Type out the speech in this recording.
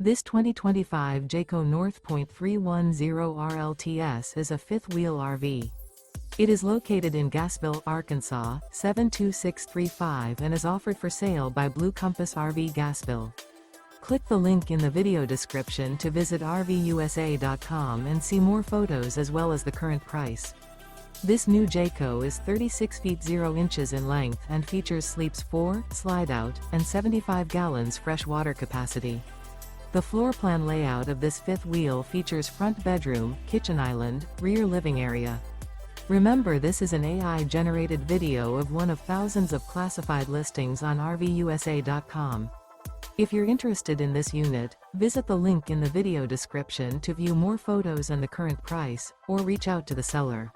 This 2025 Jayco North Point 310RLTS is a fifth-wheel RV. It is located in Gassville, Arkansas, 72635 and is offered for sale by Blue Compass RV Gassville. Click the link in the video description to visit RVUSA.com and see more photos as well as the current price. This new Jayco is 36 feet 0 inches in length and features sleeps 4, Slideout, and 75 gallons fresh water capacity. The floor plan layout of this fifth wheel features front bedroom, kitchen island, rear living area. Remember, this is an AI-generated video of one of thousands of classified listings on RVUSA.com. If you're interested in this unit, visit the link in the video description to view more photos and the current price, or reach out to the seller.